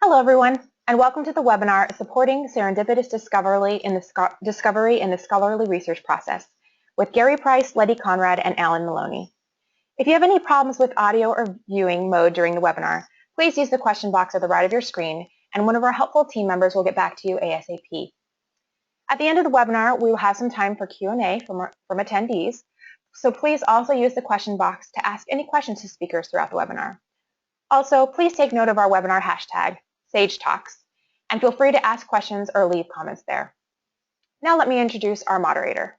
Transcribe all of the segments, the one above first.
Hello, everyone, and welcome to the webinar Supporting Serendipitous Discovery in the Scholarly Research Process with Gary Price, Lettie Conrad, and Alan Maloney. If you have any problems with audio or viewing mode during the webinar, please use the question box at the right of your screen, and one of our helpful team members will get back to you ASAP. At the end of the webinar, we will have some time for Q&A from attendees, so please also use the question box to ask any questions to speakers throughout the webinar. Also, please take note of our webinar hashtag, Sage Talks, and feel free to ask questions or leave comments there. Now let me introduce our moderator.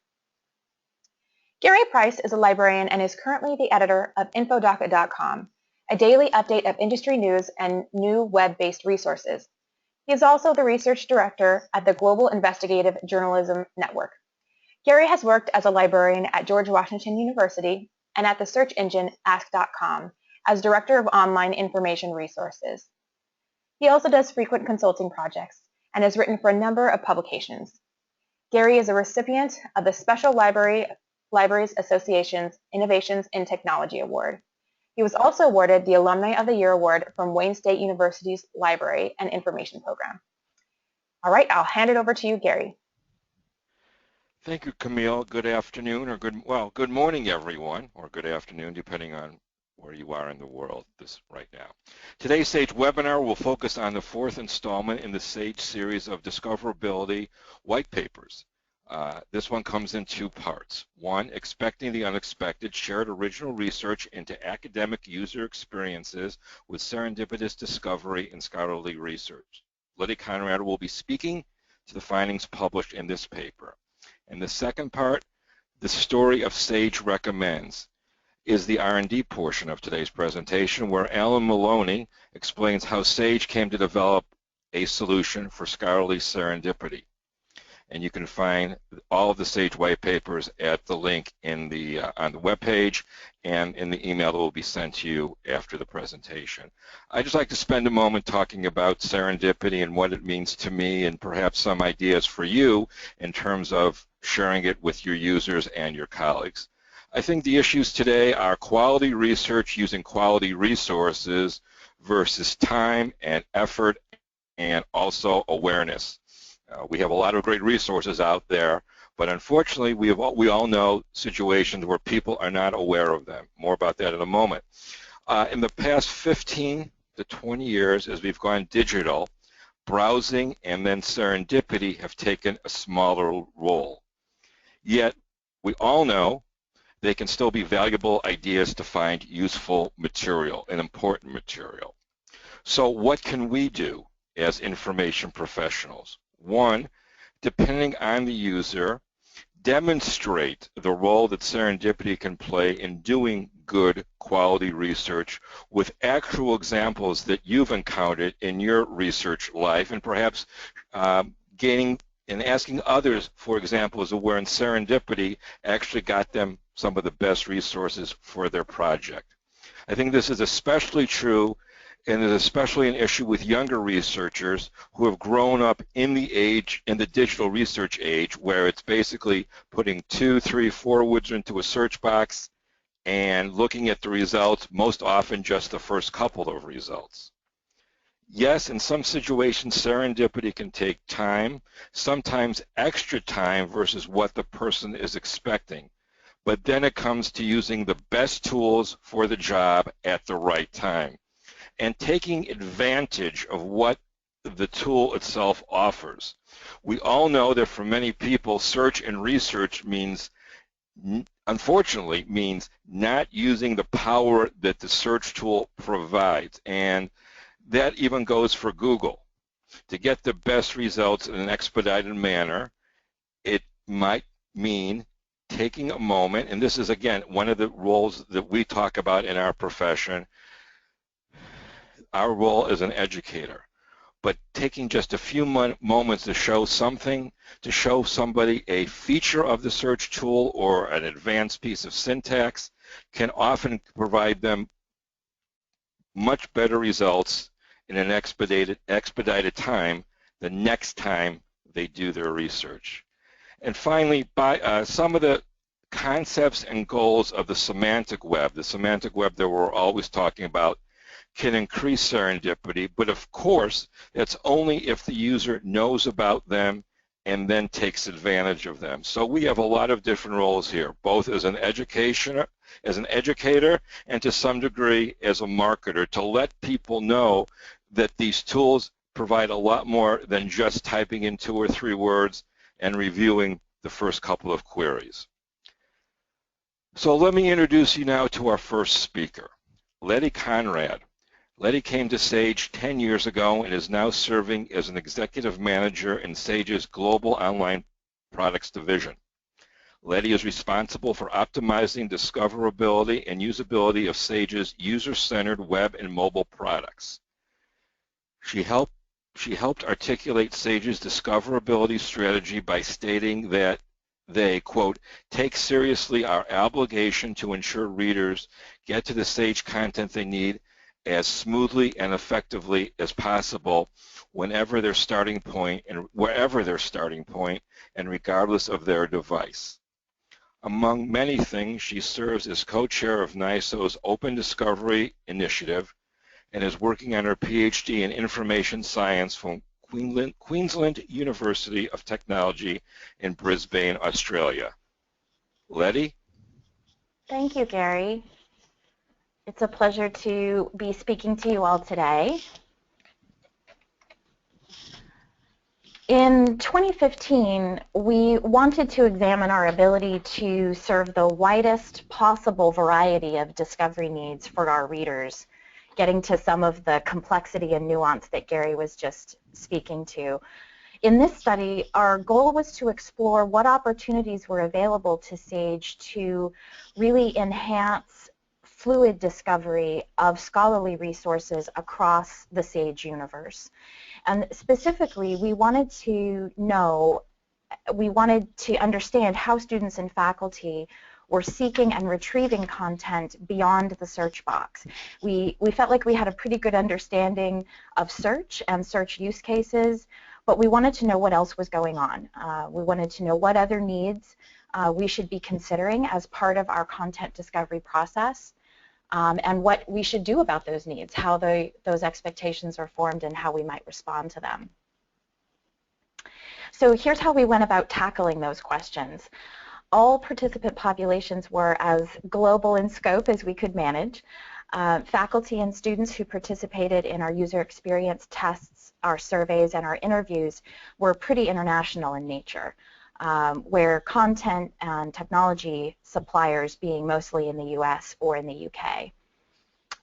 Gary Price is a librarian and is currently the editor of infoDOCKET.com, a daily update of industry news and new web-based resources. He is also the research director at the Global Investigative Journalism Network. Gary has worked as a librarian at George Washington University and at the search engine Ask.com as director of online information resources. He also does frequent consulting projects and has written for a number of publications. Gary is a recipient of the Special Libraries Association's Innovations in Technology Award. He was also awarded the Alumni of the Year Award from Wayne State University's Library and Information Program. All right, I'll hand it over to you, Gary. Thank you, Camille. Good afternoon, or good morning, everyone, or good afternoon, depending on where you are in the world right now. Today's SAGE webinar will focus on the fourth installment in the SAGE series of discoverability white papers. This one comes in two parts. One, expecting the unexpected, shared original research into academic user experiences with serendipitous discovery and scholarly research. Lettie Conrad will be speaking to the findings published in this paper. And the second part, the story of SAGE recommends, is the R&D portion of today's presentation, where Alan Maloney explains how SAGE came to develop a solution for scholarly serendipity. And you can find all of the SAGE white papers at the link in the on the web page and in the email that will be sent to you after the presentation. I'd just like to spend a moment talking about serendipity and what it means to me, and perhaps some ideas for you in terms of sharing it with your users and your colleagues. I think the issues today are quality research using quality resources versus time and effort and also awareness. We have a lot of great resources out there, but unfortunately we all know situations where people are not aware of them. More about that in a moment. In the past 15 to 20 years, as we've gone digital, browsing and then serendipity have taken a smaller role. Yet we all know they can still be valuable ideas to find useful material and important material. So what can we do as information professionals? One, depending on the user, demonstrate the role that serendipity can play in doing good quality research with actual examples that you've encountered in your research life, and perhaps gaining and asking others for examples of where in serendipity actually got them some of the best resources for their project. I think this is especially true, and is especially an issue with younger researchers who have grown up in the digital research age, where it's basically putting 2, 3, 4 words into a search box and looking at the results, most often just the first couple of results. Yes, in some situations, serendipity can take time, sometimes extra time versus what the person is expecting. But then it comes to using the best tools for the job at the right time and taking advantage of what the tool itself offers. We all know that for many people, search and research unfortunately means not using the power that the search tool provides. And that even goes for Google. To get the best results in an expedited manner, it might mean taking a moment, and this is again one of the roles that we talk about in our profession, our role as an educator, but taking just a few moments to show something, to show somebody a feature of the search tool or an advanced piece of syntax can often provide them much better results in an expedited time the next time they do their research. And finally, some of the concepts and goals of the semantic web that we're always talking about can increase serendipity, but of course, that's only if the user knows about them and then takes advantage of them. So we have a lot of different roles here, both as an educator, and to some degree as a marketer, to let people know that these tools provide a lot more than just typing in 2 or 3 words and reviewing the first couple of queries. So let me introduce you now to our first speaker, Lettie Conrad. Lettie came to Sage 10 years ago and is now serving as an executive manager in Sage's global online products division. Lettie is responsible for optimizing discoverability and usability of Sage's user-centered web and mobile products. She helped articulate Sage's discoverability strategy by stating that they, quote, take seriously our obligation to ensure readers get to the Sage content they need as smoothly and effectively as possible whenever their starting point and wherever their starting point and regardless of their device. Among many things, she serves as co-chair of NISO's Open Discovery Initiative and is working on her PhD in Information Science from Queensland University of Technology in Brisbane, Australia. Lettie? Thank you, Gary. It's a pleasure to be speaking to you all today. In 2015, we wanted to examine our ability to serve the widest possible variety of discovery needs for our readers, getting to some of the complexity and nuance that Gary was just speaking to. In this study, our goal was to explore what opportunities were available to Sage to really enhance fluid discovery of scholarly resources across the Sage universe. And specifically, we wanted to understand how students and faculty were seeking and retrieving content beyond the search box. We felt like we had a pretty good understanding of search and search use cases, but we wanted to know what else was going on. We wanted to know what other needs we should be considering as part of our content discovery process, and what we should do about those needs, how those expectations are formed, and how we might respond to them. So here's how we went about tackling those questions. All participant populations were as global in scope as we could manage. Faculty and students who participated in our user experience tests, our surveys, and our interviews were pretty international in nature, where content and technology suppliers being mostly in the US or in the UK.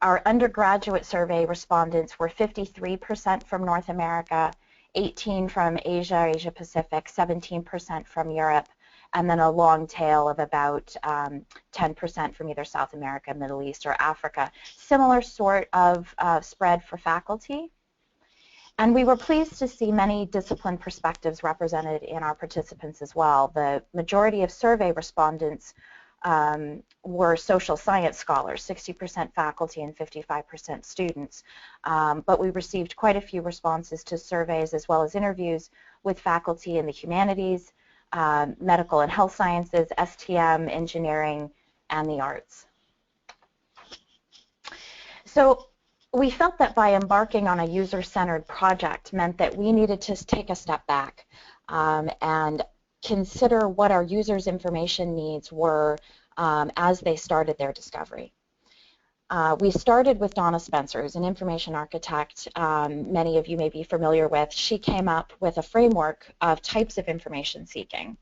Our undergraduate survey respondents were 53% from North America, 18% from Asia, Asia Pacific, 17% from Europe, and then a long tail of about 10% from either South America, Middle East, or Africa. Similar sort of spread for faculty. And we were pleased to see many discipline perspectives represented in our participants as well. The majority of survey respondents were social science scholars, 60% faculty and 55% students. But we received quite a few responses to surveys as well as interviews with faculty in the humanities, medical and health sciences, STM, engineering, and the arts. So we felt that by embarking on a user-centered project meant that we needed to take a step back and consider what our users' information needs were as they started their discovery. We started with Donna Spencer, who's an information architect many of you may be familiar with. She came up with a framework of types of information seeking.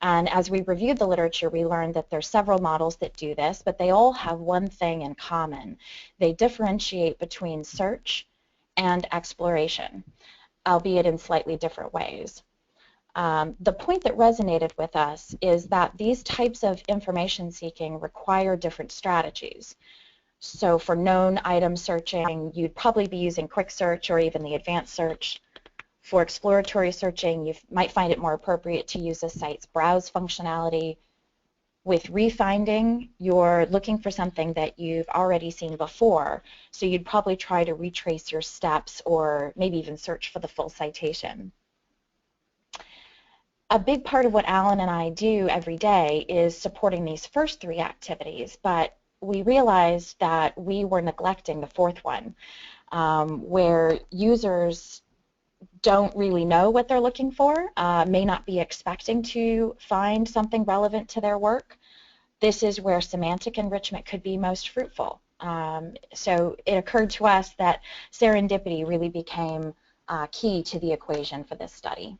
And as we reviewed the literature, we learned that there are several models that do this, but they all have one thing in common. They differentiate between search and exploration, albeit in slightly different ways. The point that resonated with us is that these types of information seeking require different strategies. So for known item searching, you'd probably be using quick search or even the advanced search. For exploratory searching, you might find it more appropriate to use a site's browse functionality. With refinding, you're looking for something that you've already seen before, so you'd probably try to retrace your steps or maybe even search for the full citation. A big part of what Alan and I do every day is supporting these first three activities, but we realized that we were neglecting the fourth one, where users don't really know what they're looking for, may not be expecting to find something relevant to their work. This is where semantic enrichment could be most fruitful. So it occurred to us that serendipity really became key to the equation for this study.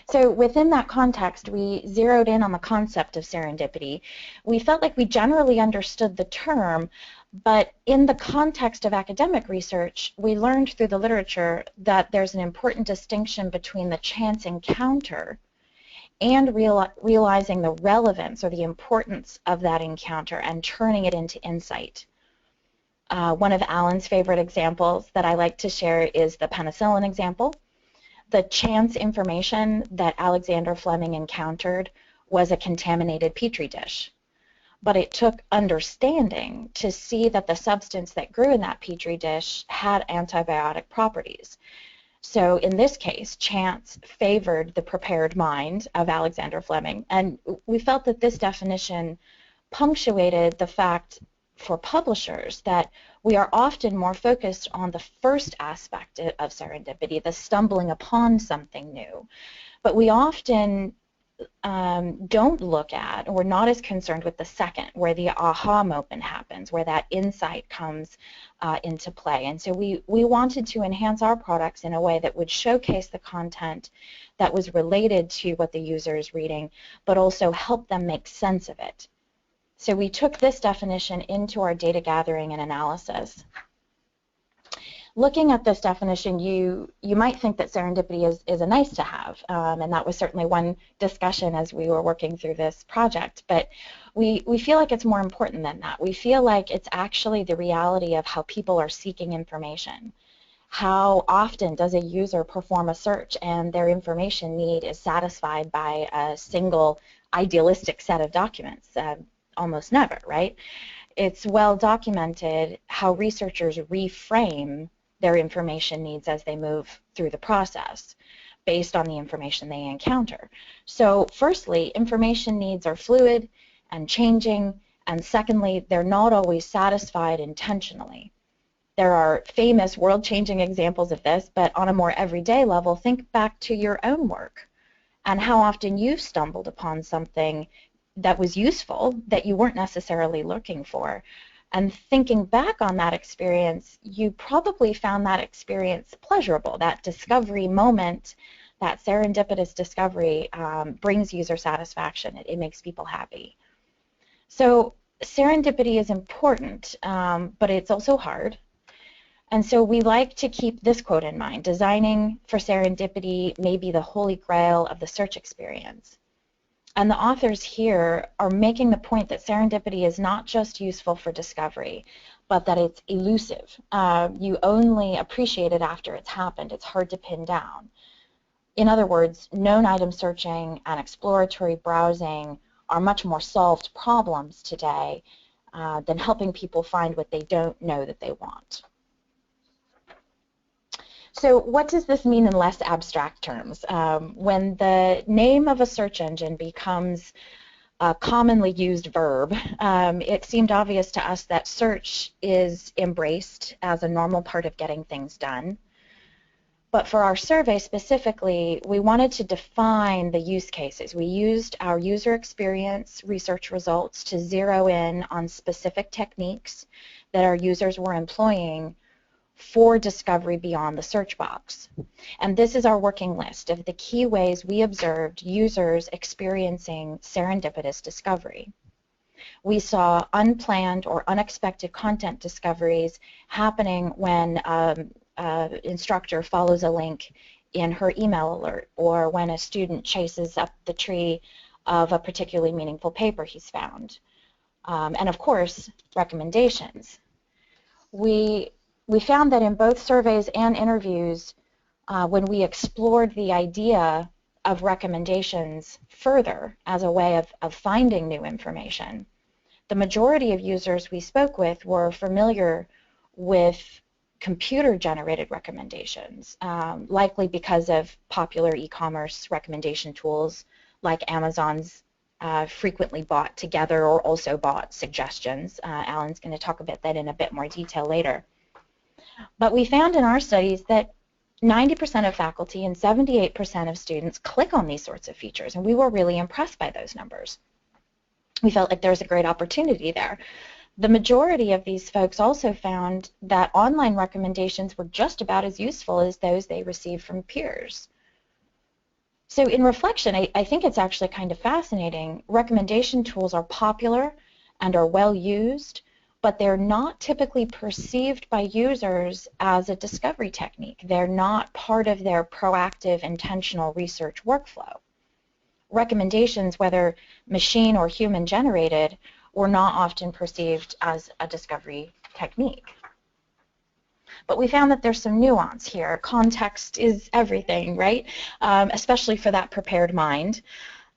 So within that context, we zeroed in on the concept of serendipity. We felt like we generally understood the term, but in the context of academic research, we learned through the literature that there's an important distinction between the chance encounter and realizing the relevance or the importance of that encounter and turning it into insight. One of Alan's favorite examples that I like to share is the penicillin example. The chance information that Alexander Fleming encountered was a contaminated petri dish. But it took understanding to see that the substance that grew in that petri dish had antibiotic properties. So in this case, chance favored the prepared mind of Alexander Fleming, and we felt that this definition punctuated the fact for publishers that we are often more focused on the first aspect of serendipity, the stumbling upon something new, but we often don't look at, or we're not as concerned with the second, where the aha moment happens, where that insight comes into play. And so we wanted to enhance our products in a way that would showcase the content that was related to what the user is reading, but also help them make sense of it. So we took this definition into our data gathering and analysis. Looking at this definition, you might think that serendipity is a nice to have, and that was certainly one discussion as we were working through this project, but we feel like it's more important than that. We feel like it's actually the reality of how people are seeking information. How often does a user perform a search and their information need is satisfied by a single idealistic set of documents? Almost never, right? It's well documented how researchers reframe their information needs as they move through the process based on the information they encounter. So firstly, information needs are fluid and changing, and secondly, they're not always satisfied intentionally. There are famous world-changing examples of this, but on a more everyday level, think back to your own work and how often you've stumbled upon something that was useful that you weren't necessarily looking for. And thinking back on that experience, you probably found that experience pleasurable. That discovery moment, that serendipitous discovery brings user satisfaction. It makes people happy. So serendipity is important, but it's also hard. And so we like to keep this quote in mind: designing for serendipity may be the holy grail of the search experience. And the authors here are making the point that serendipity is not just useful for discovery, but that it's elusive. You only appreciate it after it's happened. It's hard to pin down. In other words, known item searching and exploratory browsing are much more solved problems today than helping people find what they don't know that they want. So what does this mean in less abstract terms? When the name of a search engine becomes a commonly used verb, it seemed obvious to us that search is embraced as a normal part of getting things done. But for our survey specifically, we wanted to define the use cases. We used our user experience research results to zero in on specific techniques that our users were employing for discovery beyond the search box. And this is our working list of the key ways we observed users experiencing serendipitous discovery. We saw unplanned or unexpected content discoveries happening when an instructor follows a link in her email alert, or when a student chases up the tree of a particularly meaningful paper he's found. And of course, recommendations. We found that in both surveys and interviews, when we explored the idea of recommendations further as a way of finding new information, the majority of users we spoke with were familiar with computer-generated recommendations, likely because of popular e-commerce recommendation tools like Amazon's frequently bought together or also bought suggestions. Alan's going to talk about that in a bit more detail later. But we found in our studies that 90% of faculty and 78% of students click on these sorts of features, and we were really impressed by those numbers. We felt like there was a great opportunity there. The majority of these folks also found that online recommendations were just about as useful as those they received from peers. So in reflection, I think it's actually kind of fascinating. Recommendation tools are popular and are well used, but they're not typically perceived by users as a discovery technique. They're not part of their proactive, intentional research workflow. Recommendations, whether machine or human generated, were not often perceived as a discovery technique. But we found that there's some nuance here. Context is everything, right? Especially for that prepared mind.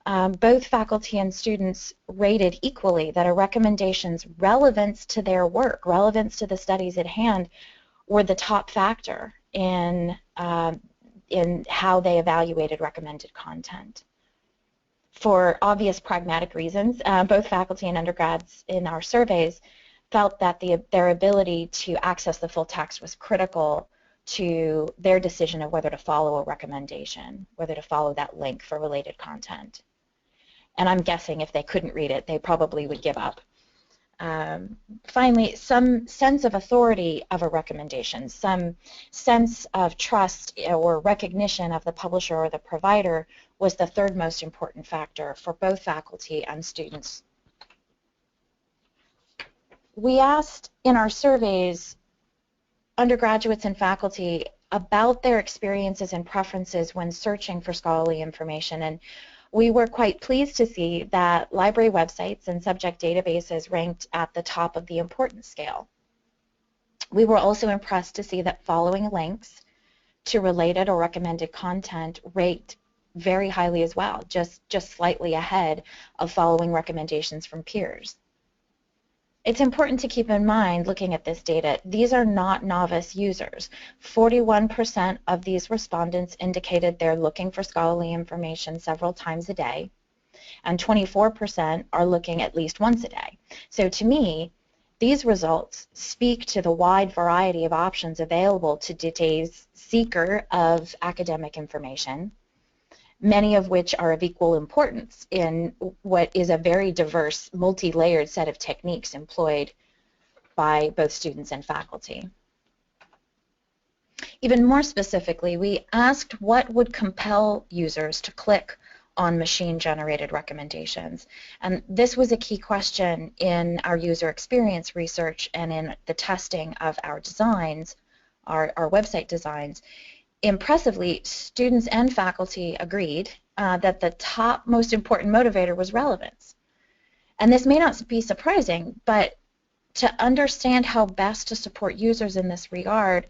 Both faculty and students rated equally that a recommendation's relevance to their work, relevance to the studies at hand, were the top factor in how they evaluated recommended content. For obvious pragmatic reasons, both faculty and undergrads in our surveys felt that their ability to access the full text was critical to their decision of whether to follow a recommendation, whether to follow that link for related content. And I'm guessing if they couldn't read it, they probably would give up. Finally, some sense of authority of a recommendation, some sense of trust or recognition of the publisher or the provider was the third most important factor for both faculty and students. We asked in our surveys undergraduates and faculty about their experiences and preferences when searching for scholarly information, and we were quite pleased to see that library websites and subject databases ranked at the top of the importance scale. We were also impressed to see that following links to related or recommended content ranked very highly as well, just slightly ahead of following recommendations from peers. It's important to keep in mind, looking at this data, these are not novice users. 41% of these respondents indicated they're looking for scholarly information several times a day, and 24% are looking at least once a day. So to me, these results speak to the wide variety of options available to today's seeker of academic information, many of which are of equal importance in what is a very diverse, multi-layered set of techniques employed by both students and faculty. Even more specifically, we asked what would compel users to click on machine-generated recommendations. And this was a key question in our user experience research and in the testing of our designs, our website designs. Impressively, students and faculty agreed that the top most important motivator was relevance. And this may not be surprising, but to understand how best to support users in this regard,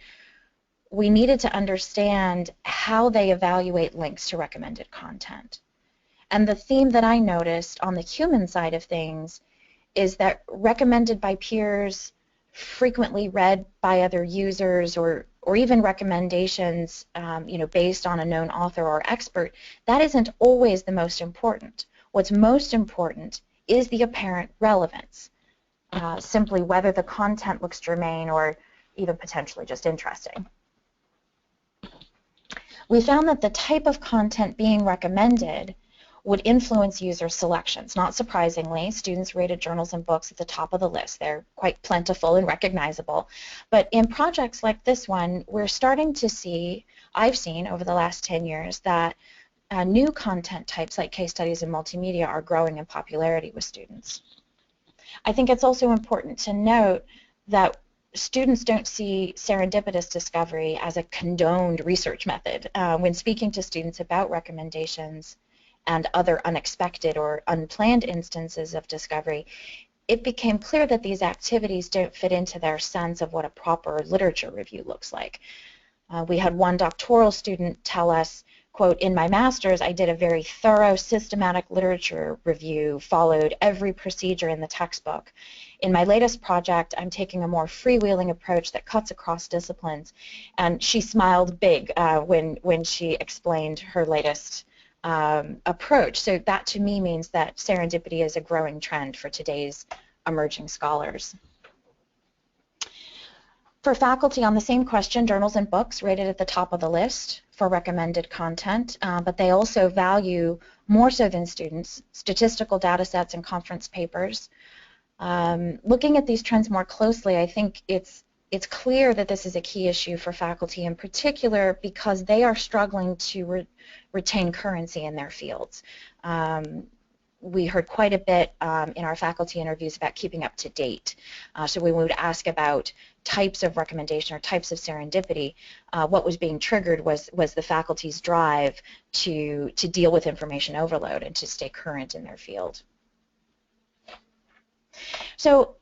we needed to understand how they evaluate links to recommended content. And the theme that I noticed on the human side of things is that recommended by peers, frequently read by other users, or even recommendations based on a known author or expert, that isn't always the most important. What's most important is the apparent relevance, simply whether the content looks germane or even potentially just interesting. We found that the type of content being recommended would influence user selections. Not surprisingly, students rated journals and books at the top of the list. They're quite plentiful and recognizable. But in projects like this one, we're starting to see, I've seen over the last 10 years, that new content types like case studies and multimedia are growing in popularity with students. I think it's also important to note that students don't see serendipitous discovery as a condoned research method. When speaking to students about recommendations and other unexpected or unplanned instances of discovery, it became clear that these activities don't fit into their sense of what a proper literature review looks like. We had one doctoral student tell us, quote, "In my master's, I did a very thorough, systematic literature review, followed every procedure in the textbook. In my latest project, I'm taking a more freewheeling approach that cuts across disciplines." And she smiled big when she explained her latest approach. So that to me means that serendipity is a growing trend for today's emerging scholars. For faculty, on the same question, journals and books rated at the top of the list for recommended content, but they also value, more so than students, statistical data sets and conference papers. Looking at these trends more closely, I think it's clear that this is a key issue for faculty in particular because they are struggling to retain currency in their fields. We heard quite a bit in our faculty interviews about keeping up to date. So when we would ask about types of recommendation or types of serendipity, what was being triggered was the faculty's drive to deal with information overload and to stay current in their field. So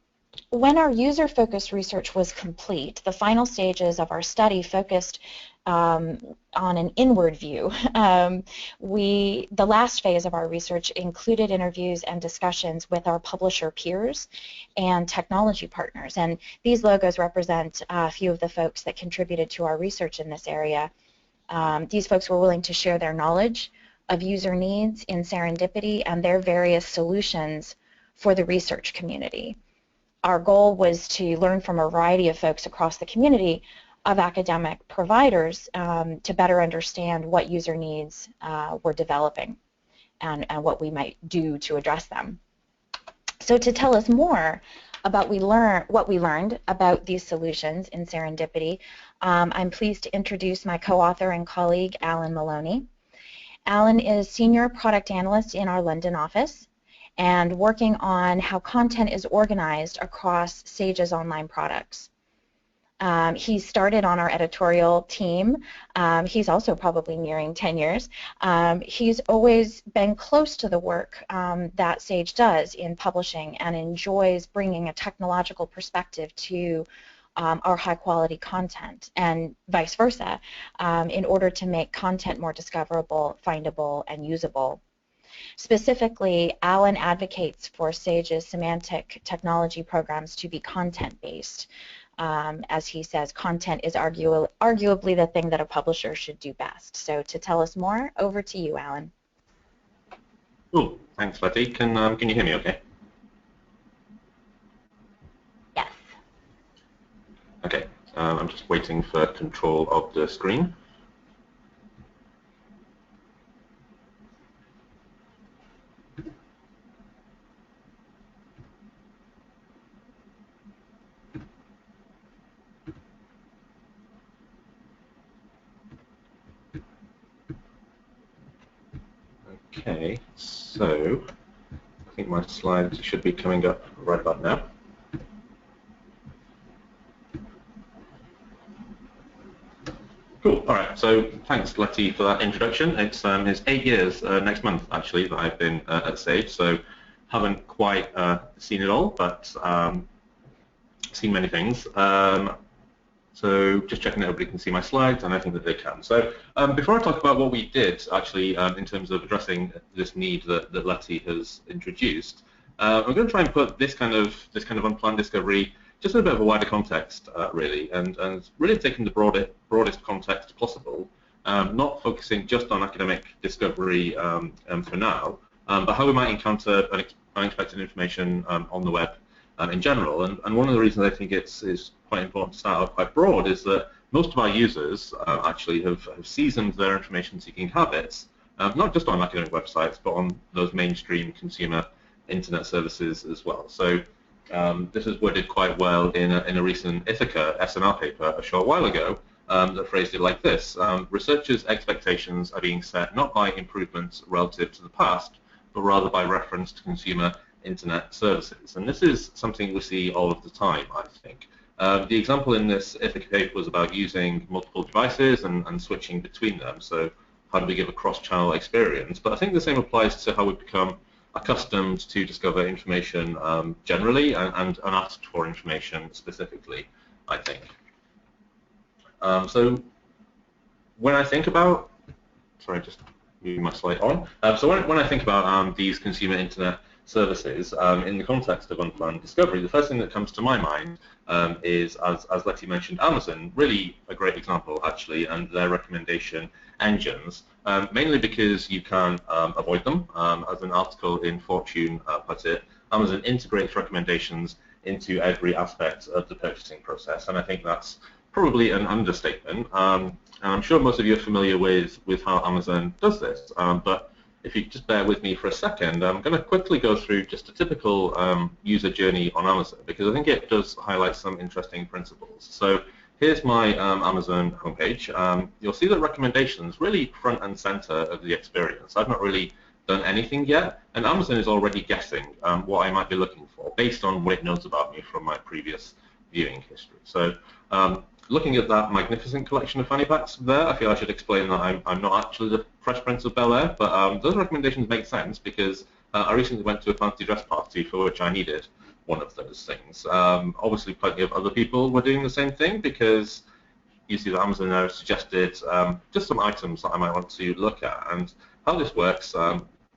when our user-focused research was complete, the final stages of our study focused on an inward view. The last phase of our research included interviews and discussions with our publisher peers and technology partners. And these logos represent a few of the folks that contributed to our research in this area. These folks were willing to share their knowledge of user needs in serendipity and their various solutions for the research community. Our goal was to learn from a variety of folks across the community of academic providers to better understand what user needs were developing and what we might do to address them. So to tell us more about what we learned about these solutions in serendipity, I'm pleased to introduce my co-author and colleague, Alan Maloney. Alan is Senior Product Analyst in our London office and working on how content is organized across Sage's online products. He started on our editorial team. He's also probably nearing 10 years. He's always been close to the work that Sage does in publishing and enjoys bringing a technological perspective to our high-quality content and vice versa in order to make content more discoverable, findable, and usable. Specifically, Alan advocates for Sage's semantic technology programs to be content-based. As he says, content is arguably the thing that a publisher should do best. So to tell us more, over to you, Alan. Cool. Thanks, Lettie. Can you hear me okay? Yes. Okay. I'm just waiting for control of the screen. Okay, so I think my slides should be coming up right about now. Cool. All right. So thanks, Lettie, for that introduction. It's 8 years next month, actually, that I've been at Sage. So haven't quite seen it all, but seen many things. So just checking that everybody can see my slides, and I think that they can. So before I talk about what we did, actually, in terms of addressing this need that Lettie has introduced, I'm going to try and put this kind of unplanned discovery just in a bit of a wider context, really, and really taking the broadest context possible, not focusing just on academic discovery for now, but how we might encounter unexpected information on the web in general. And one of the reasons I think it's quite important to start out quite broad is that most of our users actually have seasoned their information-seeking habits, not just on academic websites, but on those mainstream consumer internet services as well. So this is worded quite well in a recent Ithaca SNR paper a short while ago that phrased it like this. Researchers' expectations are being set not by improvements relative to the past, but rather by reference to consumer internet services. And this is something we see all of the time, I think. The example in this Ithaca paper was about using multiple devices and switching between them. So how do we give a cross-channel experience? But I think the same applies to how we become accustomed to discover information generally and asked for information specifically, I think. So when I think about, sorry, just moving my slide on. So when I think about these consumer internet services in the context of unplanned discovery, the first thing that comes to my mind is, as Lettie mentioned, Amazon, really a great example actually, and their recommendation engines. mainly because you can avoid them. As an article in Fortune puts it, Amazon integrates recommendations into every aspect of the purchasing process, and I think that's probably an understatement. And I'm sure most of you are familiar with how Amazon does this, but if you just bear with me for a second, I'm going to quickly go through just a typical user journey on Amazon, because I think it does highlight some interesting principles. So here's my Amazon homepage. You'll see that recommendations really front and center of the experience. I've not really done anything yet, and Amazon is already guessing what I might be looking for based on what it knows about me from my previous viewing history. So looking at that magnificent collection of fanny packs there, I feel I should explain that I'm not actually the Fresh Prince of Bel-Air, but those recommendations make sense because I recently went to a fancy dress party for which I needed one of those things. Obviously, plenty of other people were doing the same thing because you see that Amazon now suggested just some items that I might want to look at. And how this works,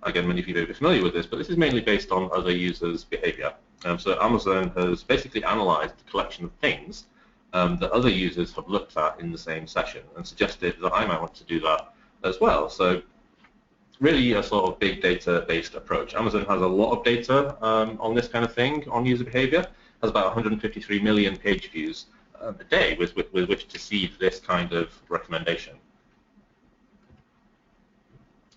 again, many of you may be familiar with this, but this is mainly based on other users' behavior. So Amazon has basically analyzed a collection of things that other users have looked at in the same session and suggested that I might want to do that as well. So really a sort of big data-based approach. Amazon has a lot of data on this kind of thing, on user behavior, has about 153 million page views a day with which to seed this kind of recommendation.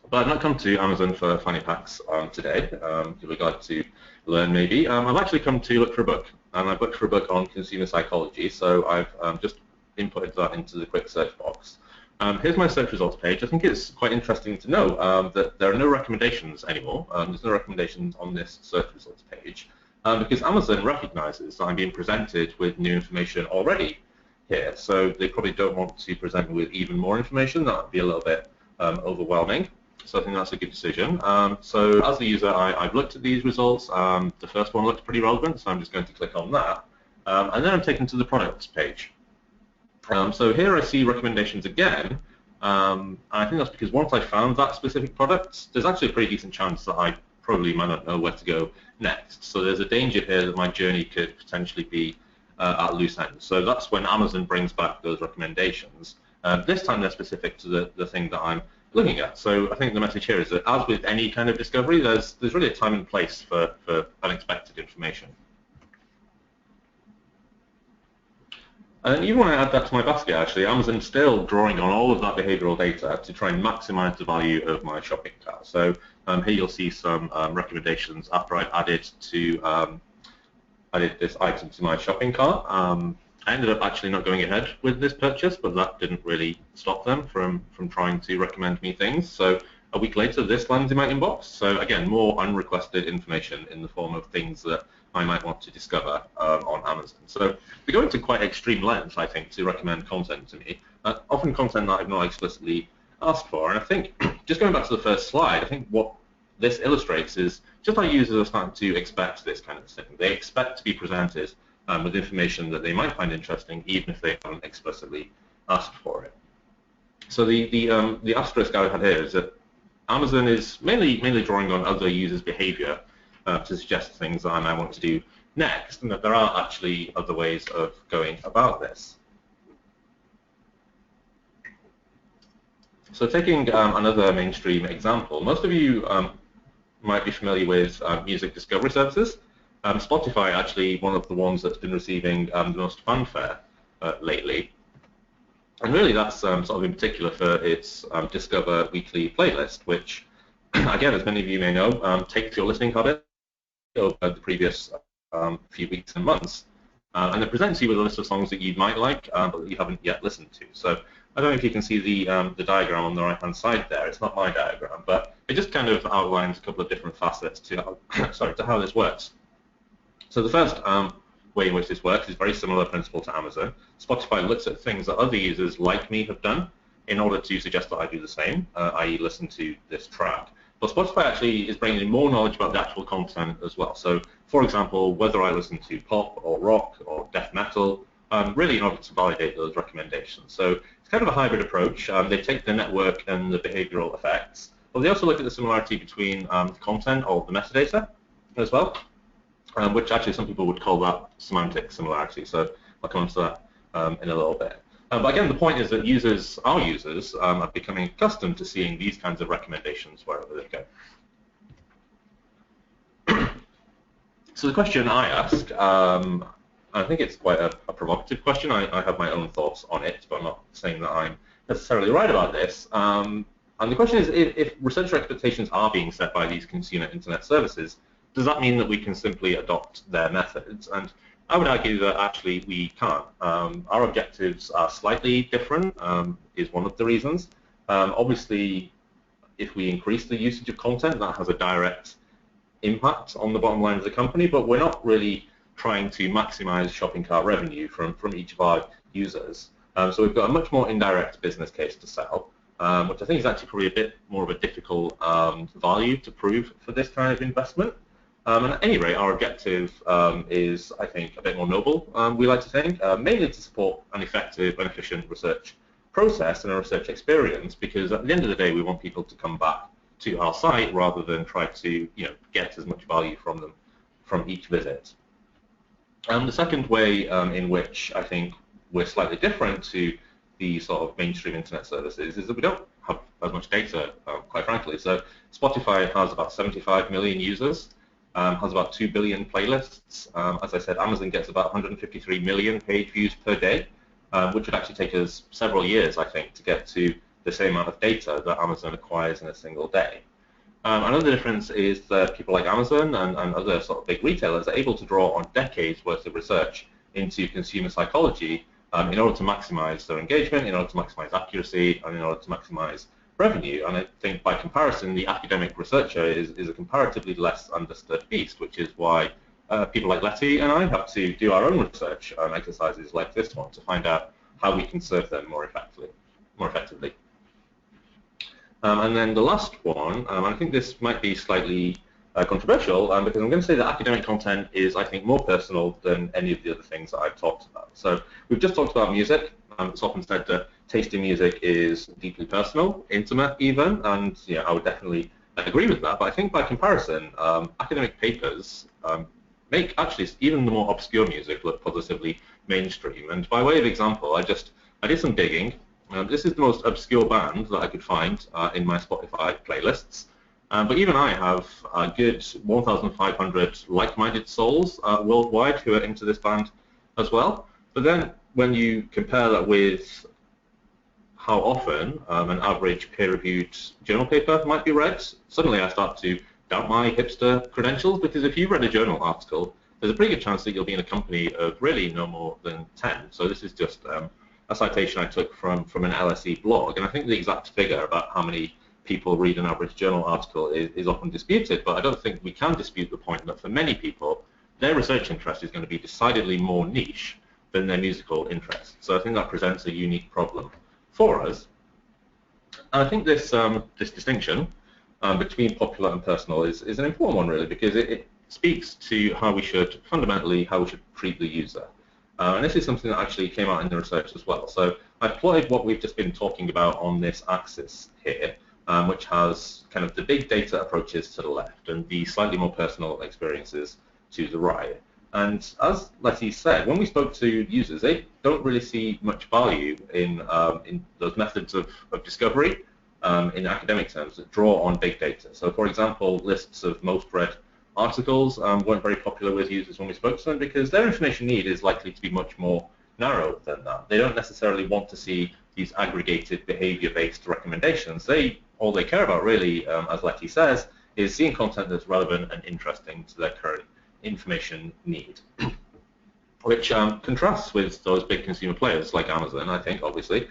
But I've not come to Amazon for fanny packs today. If you'd like to learn, maybe. I've actually come to look for a book, and I've looked for a book on consumer psychology, so I've just inputted that into the quick search box. Here's my search results page. I think it's quite interesting to know that there are no recommendations anymore. There's no recommendations on this search results page because Amazon recognizes that I'm being presented with new information already here, so they probably don't want to present me with even more information. That would be a little bit overwhelming. So I think that's a good decision. So as the user, I've looked at these results. The first one looks pretty relevant, so I'm just going to click on that. And then I'm taken to the products page. So here I see recommendations again. And I think that's because once I found that specific product, there's actually a pretty decent chance that I probably might not know where to go next. So there's a danger here that my journey could potentially be at loose ends. So that's when Amazon brings back those recommendations. This time they're specific to the thing that I'm looking at. So I think the message here is that as with any kind of discovery, there's really a time and place for unexpected information. And even when I add that to my basket, actually, Amazon's still drawing on all of that behavioral data to try and maximize the value of my shopping cart. So here you'll see some recommendations after I've added this item to my shopping cart. I ended up actually not going ahead with this purchase, but that didn't really stop them from trying to recommend me things. So a week later, this lands in my inbox. So again, more unrequested information in the form of things that I might want to discover on Amazon. So they go into quite extreme lengths, I think, to recommend content to me, often content that I've not explicitly asked for. And I think, just going back to the first slide, I think what this illustrates is just how users are starting to expect this kind of thing. They expect to be presented with information that they might find interesting, even if they haven't explicitly asked for it. So the asterisk I had here is that Amazon is mainly drawing on other users' behavior to suggest things that I might want to do next, and that there are actually other ways of going about this. So taking another mainstream example, most of you might be familiar with music discovery services. Spotify actually one of the ones that's been receiving the most fanfare lately. And really that's sort of in particular for its Discover Weekly playlist, which, again, as many of you may know, takes your listening habit over the previous few weeks and months, and it presents you with a list of songs that you might like, but that you haven't yet listened to. So I don't know if you can see the diagram on the right-hand side there. It's not my diagram, but it just kind of outlines a couple of different facets to how this works. So the first way in which this works is very similar principle to Amazon. Spotify looks at things that other users like me have done in order to suggest that I do the same, i.e. listen to this track. But Spotify actually is bringing in more knowledge about the actual content as well. So, for example, whether I listen to pop or rock or death metal, really in order to validate those recommendations. So it's kind of a hybrid approach. They take the network and the behavioral effects, but they also look at the similarity between the content or the metadata as well, which actually some people would call that semantic similarity. So I'll come on to that in a little bit. But again, the point is that our users, are becoming accustomed to seeing these kinds of recommendations wherever they go. So the question I ask, I think it's quite a provocative question. I have my own thoughts on it, but I'm not saying that I'm necessarily right about this. And the question is, if researcher expectations are being set by these consumer internet services, does that mean that we can simply adopt their methods? And I would argue that actually we can't. Our objectives are slightly different, is one of the reasons. Obviously, if we increase the usage of content, that has a direct impact on the bottom line of the company, but we're not really trying to maximize shopping cart revenue from each of our users. So we've got a much more indirect business case to sell, which I think is actually probably a bit more of a difficult value to prove for this kind of investment. And at any rate, our objective is, I think, a bit more noble, we like to think, mainly to support an effective and efficient research process and a research experience, because at the end of the day, we want people to come back to our site rather than try to get as much value from them from each visit. The second way in which I think we're slightly different to the sort of mainstream internet services is that we don't have as much data, quite frankly. So Spotify has about 75 million users, has about 2 billion playlists. As I said, Amazon gets about 153 million page views per day, which would actually take us several years, I think, to get to the same amount of data that Amazon acquires in a single day. Another difference is that people like Amazon and other sort of big retailers are able to draw on decades worth of research into consumer psychology in order to maximize their engagement, in order to maximize accuracy, and in order to maximize revenue. And I think by comparison, the academic researcher is a comparatively less understood beast, which is why people like Lettie and I have to do our own research exercises like this one to find out how we can serve them more effectively. And then the last one, I think this might be slightly controversial, because I'm going to say that academic content is, I think, more personal than any of the other things that I've talked about. So we've just talked about music. It's often said that taste in music is deeply personal, intimate even, and I would definitely agree with that. But I think by comparison, academic papers make actually even the more obscure music look positively mainstream. And by way of example, I did some digging. This is the most obscure band that I could find in my Spotify playlists. But even I have a good 1,500 like-minded souls worldwide who are into this band as well. But then when you compare that with how often an average peer-reviewed journal paper might be read, suddenly I start to doubt my hipster credentials, because if you read a journal article, there's a pretty good chance that you'll be in a company of really no more than 10. So this is just a citation I took from an LSE blog, and I think the exact figure about how many people read an average journal article is often disputed, but I don't think we can dispute the point that for many people, their research interest is going to be decidedly more niche than their musical interest. So I think that presents a unique problem for us. And I think this distinction between popular and personal is an important one, really, because it speaks to how we should treat the user. And this is something that actually came out in the research as well. So I've plotted what we've just been talking about on this axis here, which has kind of the big data approaches to the left and the slightly more personal experiences to the right. And as Lettie said, when we spoke to users, they don't really see much value in those methods of discovery in academic terms that draw on big data. So for example, lists of most read articles weren't very popular with users when we spoke to them, because their information need is likely to be much more narrow than that. They don't necessarily want to see these aggregated behavior-based recommendations. All they care about really, as Lettie says, is seeing content that's relevant and interesting to their current information need, which contrasts with those big consumer players like Amazon, I think, obviously,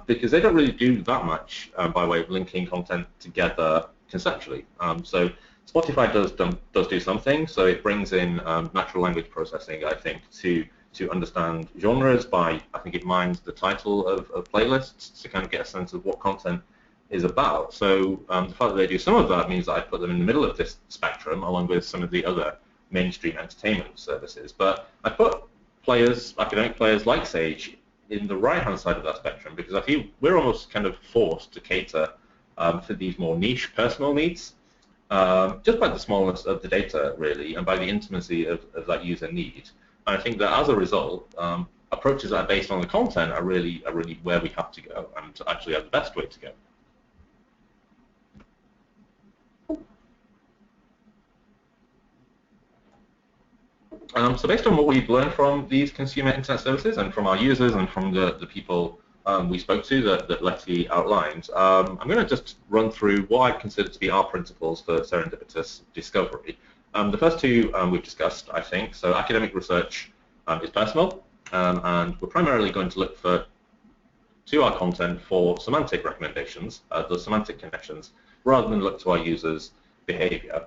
because they don't really do that much by way of linking content together conceptually. So Spotify does do something. So it brings in natural language processing, I think, to understand genres by, I think it mines the title of playlists to kind of get a sense of what content is about. So the fact that they do some of that means that I put them in the middle of this spectrum along with some of the other mainstream entertainment services. But I put academic players like Sage, in the right-hand side of that spectrum, because I feel we're almost kind of forced to cater for these more niche personal needs, just by the smallness of the data, really, and by the intimacy of that user need. And I think that as a result, approaches that are based on the content are really where we have to go, and actually are the best way to go. So based on what we've learned from these consumer internet services and from our users and from the people we spoke to that Lettie outlined, I'm going to just run through what I consider to be our principles for serendipitous discovery. The first two we've discussed, I think. So academic research is personal, and we're primarily going to look to our content for semantic recommendations, those semantic connections, rather than look to our users' behavior.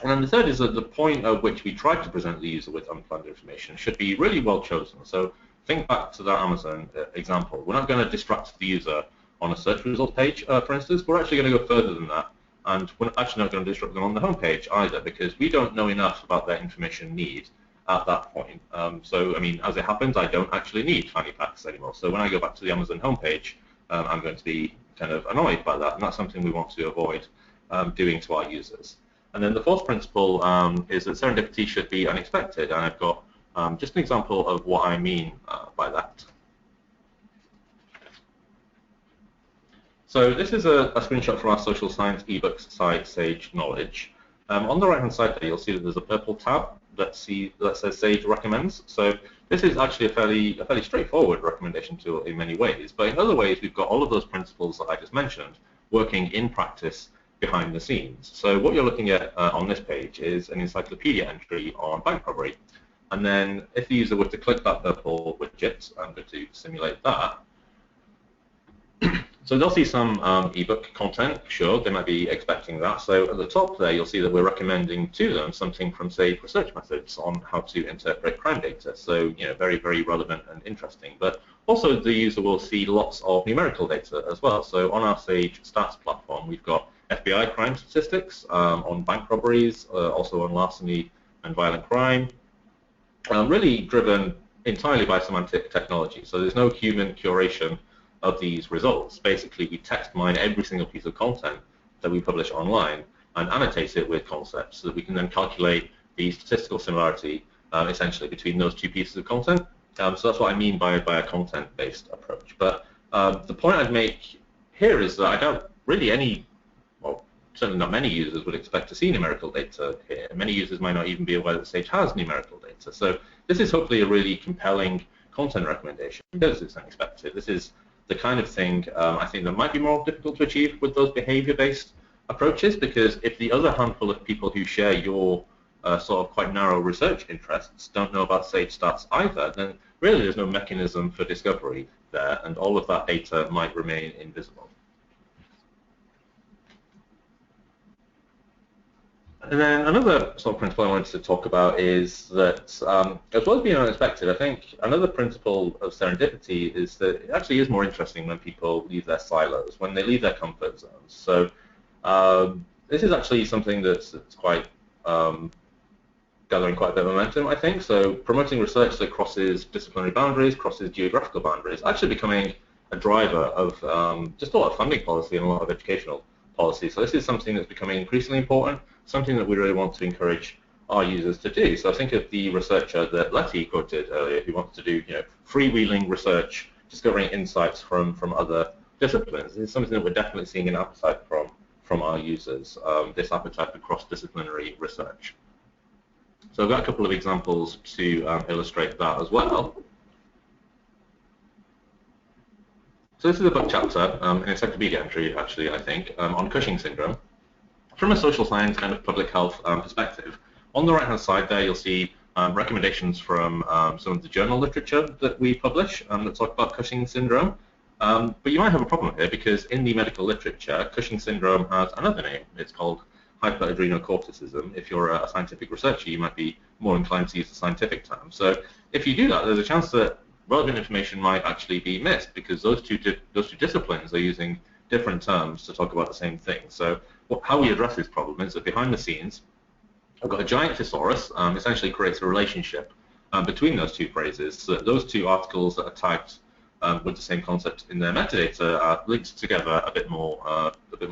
And then the third is that the point at which we try to present the user with unplanned information should be really well chosen. So think back to that Amazon example. We're not going to distract the user on a search result page, for instance. We're actually going to go further than that. And we're actually not going to disrupt them on the home page either, because we don't know enough about their information need at that point. So, I mean, as it happens, I don't actually need fanny packs anymore. So when I go back to the Amazon homepage, I'm going to be kind of annoyed by that, and that's something we want to avoid doing to our users. And then the fourth principle is that serendipity should be unexpected, and I've got just an example of what I mean by that. So this is a screenshot from our social science ebooks site, Sage Knowledge. On the right-hand side there, you'll see that there's a purple tab that says Sage Recommends. So this is actually a fairly straightforward recommendation tool in many ways, but in other ways, we've got all of those principles that I just mentioned working in practice behind the scenes. So what you're looking at on this page is an encyclopedia entry on bank robbery. And then if the user were to click that purple widget, I'm going to simulate that. So they'll see some ebook content, sure, they might be expecting that. So at the top there, you'll see that we're recommending to them something from, say, research methods on how to interpret crime data. So, you know, very, very relevant and interesting. But also the user will see lots of numerical data as well. So on our Sage Stats platform, we've got FBI crime statistics on bank robberies, also on larceny and violent crime, really driven entirely by semantic technology. So there's no human curation of these results. Basically, we text mine every single piece of content that we publish online and annotate it with concepts so that we can then calculate the statistical similarity essentially between those two pieces of content. So that's what I mean by a content-based approach. But the point I'd make here is that I don't really certainly not many users would expect to see numerical data here. Many users might not even be aware that Sage has numerical data. So this is hopefully a really compelling content recommendation because it's unexpected. This is the kind of thing I think that might be more difficult to achieve with those behavior-based approaches, because if the other handful of people who share your sort of quite narrow research interests don't know about Sage Stats either, then really there's no mechanism for discovery there, and all of that data might remain invisible. And then another sort of principle I wanted to talk about is that, as well as being unexpected, I think another principle of serendipity is that it actually is more interesting when people leave their silos, when they leave their comfort zones. So this is actually something that's quite gathering quite a bit of momentum, I think. So promoting research that crosses disciplinary boundaries, crosses geographical boundaries, actually becoming a driver of just a lot of funding policy and a lot of educational policy. So this is something that's becoming increasingly important, something that we really want to encourage our users to do. So I think of the researcher that Lettie quoted earlier, who wants to do, freewheeling research, discovering insights from other disciplines. This is something that we're definitely seeing an appetite from our users, this appetite for cross-disciplinary research. So I've got a couple of examples to illustrate that as well. So this is a book chapter, an encyclopedia entry, actually, I think, on Cushing syndrome, from a social science kind of public health perspective. On the right-hand side there, you'll see recommendations from some of the journal literature that we publish that talk about Cushing syndrome. But you might have a problem here, because in the medical literature, Cushing syndrome has another name. It's called hyperadrenocorticism. If you're a scientific researcher, you might be more inclined to use the scientific term. So if you do that, there's a chance that relevant information might actually be missed, because those two disciplines are using different terms to talk about the same thing. So how we address this problem is that behind the scenes, I've got a giant thesaurus, essentially creates a relationship between those two phrases, so that those two articles that are tagged with the same concept in their metadata are linked together a bit more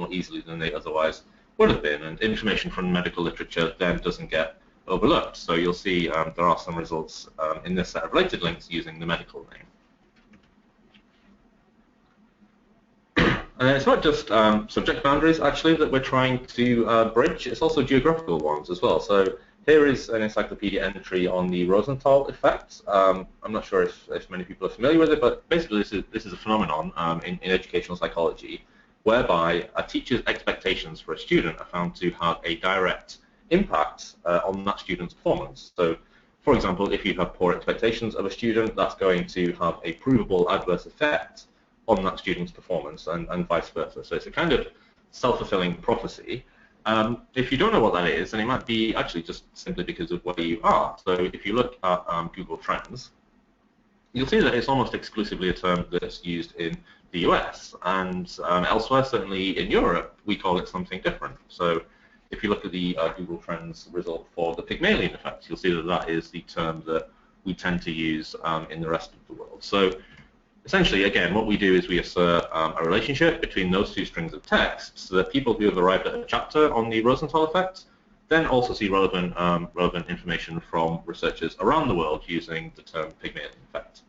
easily than they otherwise would have been, and information from medical literature then doesn't get overlooked. So you'll see there are some results in this set of related links using the medical name. And it's not just subject boundaries, actually, that we're trying to bridge. It's also geographical ones as well. So here is an encyclopedia entry on the Rosenthal effect. I'm not sure if many people are familiar with it, but basically this is a phenomenon in educational psychology whereby a teacher's expectations for a student are found to have a direct impact on that student's performance. So, for example, if you have poor expectations of a student, that's going to have a provable adverse effect on that student's performance and vice versa. So it's a kind of self-fulfilling prophecy. If you don't know what that is, then it might be actually just simply because of where you are. So if you look at Google Trends, you'll see that it's almost exclusively a term that's used in the US, and elsewhere, certainly in Europe, we call it something different. So if you look at the Google Trends result for the Pygmalion effect, you'll see that that is the term that we tend to use in the rest of the world. So essentially, again, what we do is we assert a relationship between those two strings of text so that people who have arrived at a chapter on the Rosenthal effect then also see relevant information from researchers around the world using the term Pygmalion effect.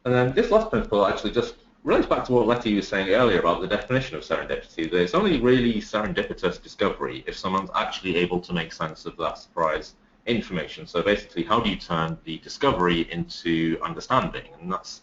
And then this last principle actually just relates back to what Lettie was saying earlier about the definition of serendipity. That it's only really serendipitous discovery if someone's actually able to make sense of that surprise information. So basically, how do you turn the discovery into understanding? And that's,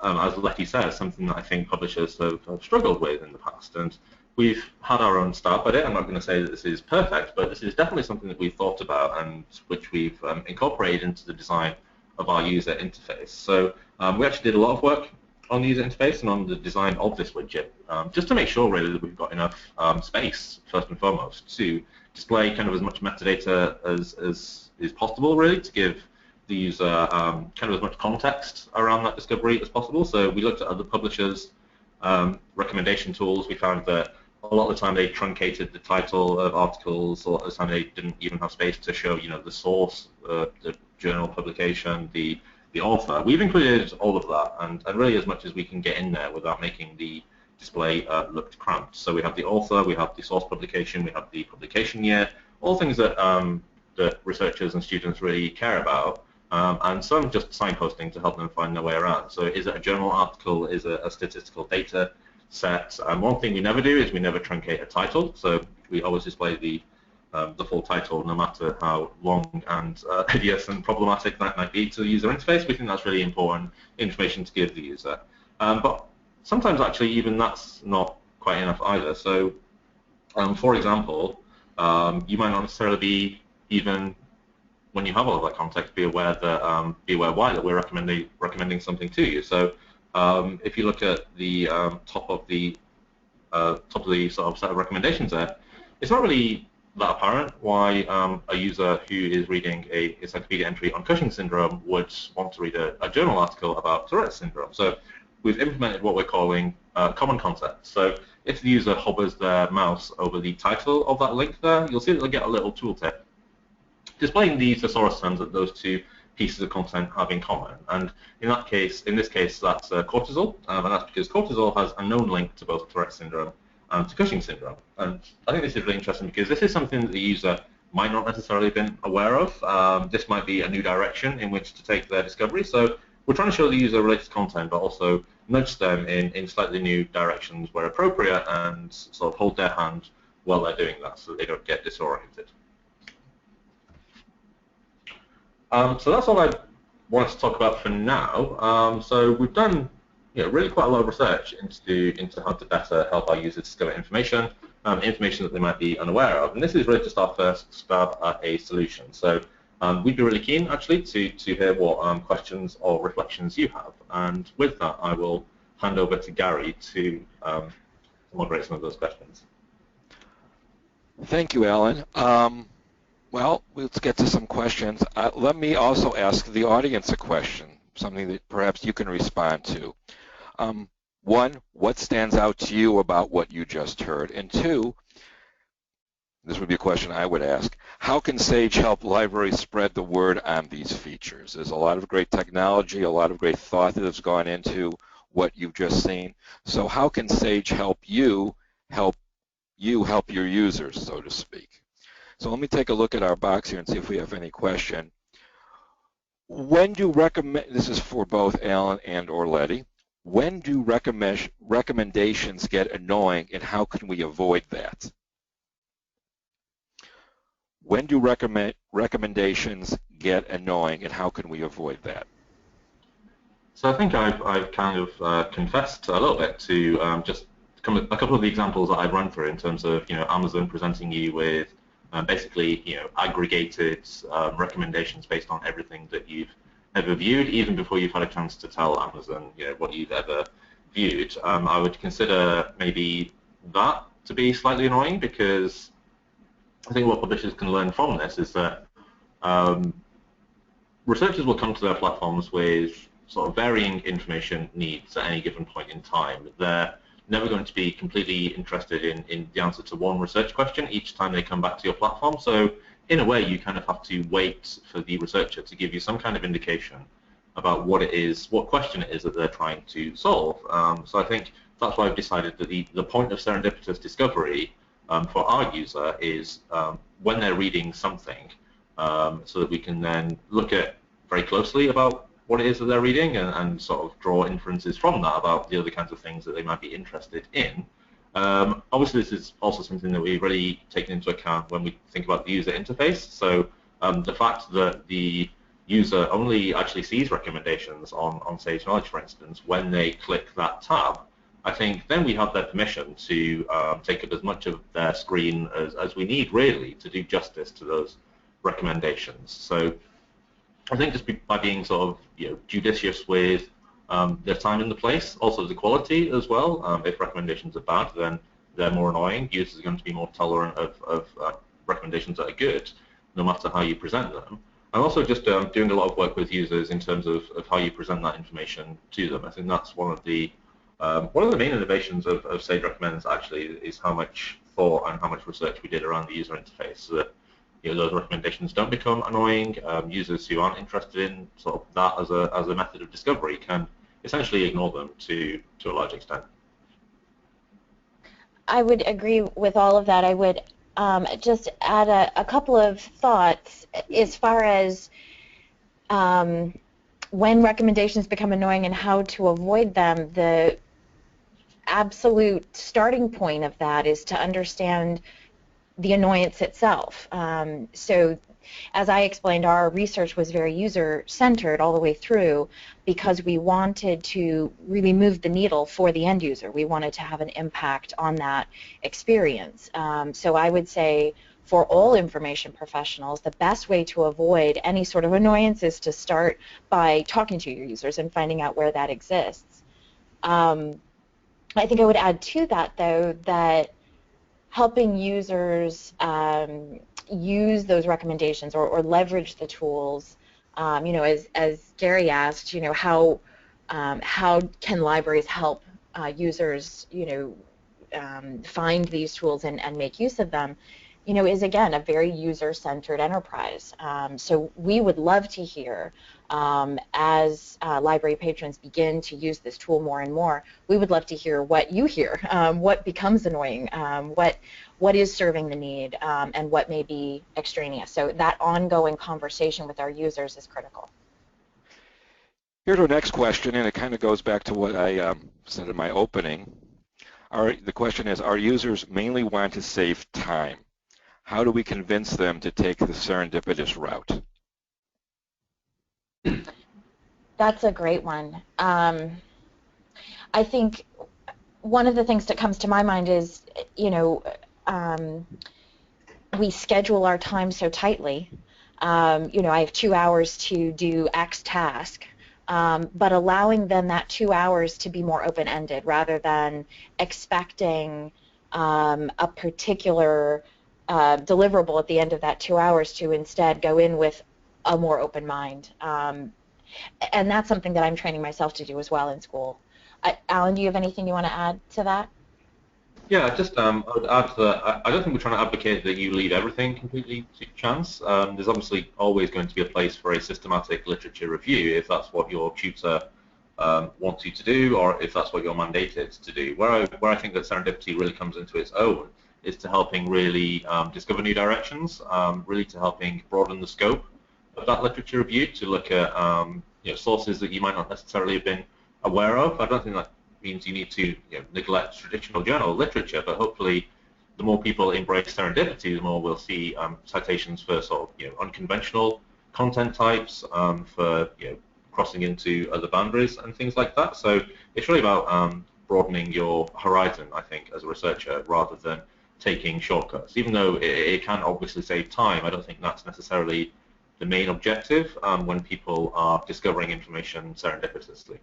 as Lettie says, something that I think publishers have struggled with in the past. And we've had our own stab at it. I'm not going to say that this is perfect, but this is definitely something that we've thought about and which we've incorporated into the design of our user interface. So we actually did a lot of work on the user interface and on the design of this widget, just to make sure really that we've got enough space, first and foremost, to display kind of as much metadata as is possible, really, to give the user kind of as much context around that discovery as possible. So we looked at other publishers' recommendation tools. We found that a lot of the time they truncated the title of articles, or a lot of the time they didn't even have space to show, you know, the source, the journal publication, the author. We've included all of that, and really as much as we can get in there without making the display look cramped. So we have the author, we have the source publication, we have the publication year, all things that that researchers and students really care about, and some just signposting to help them find their way around. So is it a journal article? Is it a statistical data set? One thing we never do is we never truncate a title, so we always display the full title, no matter how long and hideous and problematic that might be to the user interface. We think that's really important information to give the user. But sometimes actually even that's not quite enough either. So for example, you might not necessarily be, even when you have all of that context, be aware why that we're recommending something to you. So if you look at the top of the sort of set of recommendations there, it's not really that apparent why a user who is reading a encyclopedia entry on Cushing syndrome would want to read a journal article about Tourette's syndrome. So we've implemented what we're calling common concepts. So if the user hovers their mouse over the title of that link there, you'll see that they'll get a little tooltip displaying the thesaurus terms that those two pieces of content have in common. And in this case, that's cortisol, and that's because cortisol has a known link to both Tourette's syndrome and to Cushing syndrome. And I think this is really interesting because this is something that the user might not necessarily have been aware of. This might be a new direction in which to take their discovery. So we're trying to show the user related content, but also nudge them in slightly new directions where appropriate, and sort of hold their hand while they're doing that so that they don't get disoriented. So that's all I wanted to talk about for now. So we've done really quite a lot of research into how to better help our users discover information that they might be unaware of. And this is really just our first stab at a solution. So we'd be really keen, actually, to hear what questions or reflections you have. And with that, I will hand over to Gary to moderate some of those questions. Thank you, Alan. Well, let's get to some questions. Let me also ask the audience a question, something that perhaps you can respond to. One, what stands out to you about what you just heard? And two, this would be a question I would ask, how can SAGE help libraries spread the word on these features? There's a lot of great technology, a lot of great thought that has gone into what you've just seen. So how can SAGE help you help you help your users, so to speak. So let me take a look at our box here and see if we have any question. When do this is for both Alan and or Lettie, when do recommendations get annoying and how can we avoid that? When do recommendations get annoying and how can we avoid that? So I think I've kind of confessed a little bit to just a couple of the examples that I've run through in terms of Amazon presenting you with basically aggregated recommendations based on everything that you've ever viewed, even before you've had a chance to tell Amazon what you've ever viewed. I would consider maybe that to be slightly annoying, because I think what publishers can learn from this is that researchers will come to their platforms with sort of varying information needs at any given point in time. They're never going to be completely interested in the answer to one research question each time they come back to your platform. So in a way, you kind of have to wait for the researcher to give you some kind of indication about what question it is that they're trying to solve. So I think that's why I've decided that the point of serendipitous discovery for our user is when they're reading something, so that we can then look at very closely about what it is that they're reading and sort of draw inferences from that about the other kinds of things that they might be interested in. Obviously, this is also something that we've really taken into account when we think about the user interface. So the fact that the user only actually sees recommendations on Sage Knowledge, for instance, when they click that tab, I think then we have their permission to take up as much of their screen as we need, really, to do justice to those recommendations. So I think just by being sort of judicious with their time and the place, also the quality as well. If recommendations are bad, then they're more annoying. Users are going to be more tolerant of recommendations that are good, no matter how you present them. I'm also just doing a lot of work with users in terms of how you present that information to them. I think that's one of the main innovations of Sage Recommends, actually, is how much thought and how much research we did around the user interface, so that those recommendations don't become annoying. Users who aren't interested in sort of that as a method of discovery can essentially ignore them to a large extent. I would agree with all of that. I would just add a couple of thoughts as far as when recommendations become annoying and how to avoid them. The absolute starting point of that is to understand the annoyance itself. So as I explained, our research was very user-centered all the way through because we wanted to really move the needle for the end user. We wanted to have an impact on that experience. So I would say for all information professionals, the best way to avoid any sort of annoyance is to start by talking to your users and finding out where that exists. I think I would add to that, though, that helping users use those recommendations or leverage the tools, as Gary asked, how can libraries help users, find these tools and make use of them, is again a very user-centered enterprise. So we would love to hear, as library patrons begin to use this tool more and more, we would love to hear what you hear, what becomes annoying, what is serving the need, and what may be extraneous. So that ongoing conversation with our users is critical. Here's our next question, and it kind of goes back to what I said in my opening. The question is, our users mainly want to save time. How do we convince them to take the serendipitous route? That's a great one. I think one of the things that comes to my mind is, we schedule our time so tightly. I have 2 hours to do X task, but allowing them that 2 hours to be more open-ended rather than expecting a particular deliverable at the end of that 2 hours, to instead go in with a more open mind. And that's something that I'm training myself to do as well in school. Alan, do you have anything you want to add to that? Yeah, just I would add that I don't think we're trying to advocate that you leave everything completely to chance. There's obviously always going to be a place for a systematic literature review if that's what your tutor wants you to do, or if that's what you're mandated to do. Where I think that serendipity really comes into its own is to helping really discover new directions, really to helping broaden the scope of that literature review, to look at sources that you might not necessarily have been aware of. I don't think that means you need to neglect traditional journal literature, but hopefully the more people embrace serendipity, the more we'll see citations for sort of unconventional content types, for crossing into other boundaries and things like that. So it's really about broadening your horizon, I think, as a researcher, rather than taking shortcuts. Even though it can obviously save time, I don't think that's necessarily the main objective when people are discovering information serendipitously.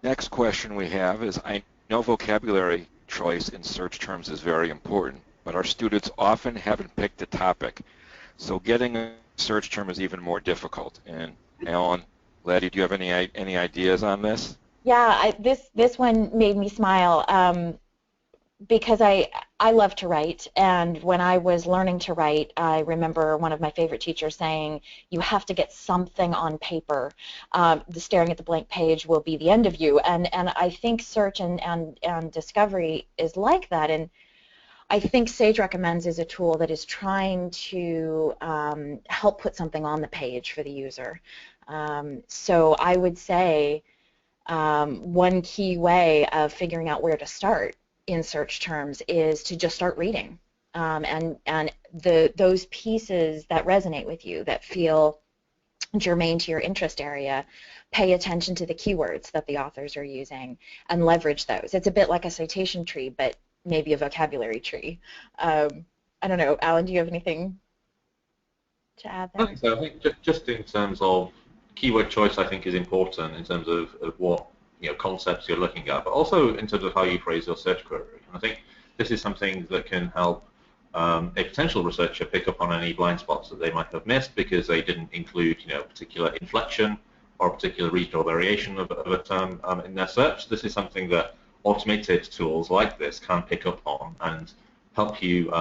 Next question we have is, I know vocabulary choice in search terms is very important, but our students often haven't picked a topic, so getting a search term is even more difficult. And Alan, Lettie, do you have any ideas on this? Yeah, this one made me smile because I love to write, and when I was learning to write, I remember one of my favorite teachers saying, you have to get something on paper. The staring at the blank page will be the end of you, and I think search and discovery is like that, and I think Sage Recommends is a tool that is trying to help put something on the page for the user. So I would say one key way of figuring out where to start in search terms is to just start reading, and those pieces that resonate with you, that feel germane to your interest area, pay attention to the keywords that the authors are using and leverage those. It's a bit like a citation tree, but maybe a vocabulary tree. I don't know, Alan, do you have anything to add there? So I think just in terms of keyword choice, I think is important in terms of what concepts you're looking at, but also in terms of how you phrase your search query. And I think this is something that can help a potential researcher pick up on any blind spots that they might have missed because they didn't include a particular inflection or a particular regional variation of a term in their search. This is something that automated tools like this can pick up on and help you